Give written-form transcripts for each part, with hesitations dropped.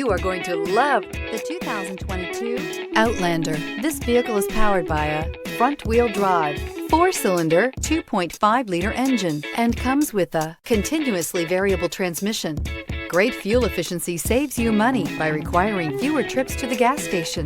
You are going to love the 2022 Outlander. This vehicle is powered by a front-wheel drive, 4-cylinder, 2.5-liter engine, and comes with a continuously variable transmission. Great fuel efficiency saves you money by requiring fewer trips to the gas station.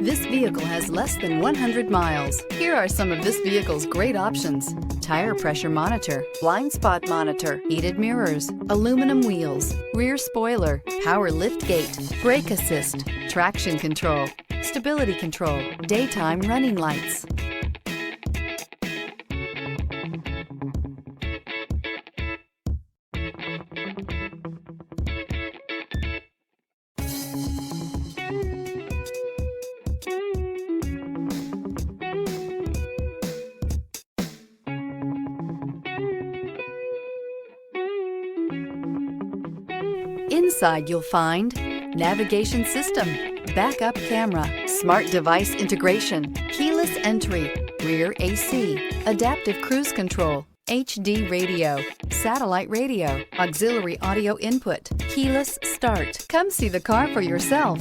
This vehicle has less than 100 miles. Here are some of this vehicle's great options: tire pressure monitor, blind spot monitor, heated mirrors, aluminum wheels, rear spoiler, power liftgate, brake assist, traction control, stability control, daytime running lights. Inside you'll find navigation system, backup camera, smart device integration, keyless entry, rear AC, adaptive cruise control, HD radio, satellite radio, auxiliary audio input, keyless start. Come see the car for yourself.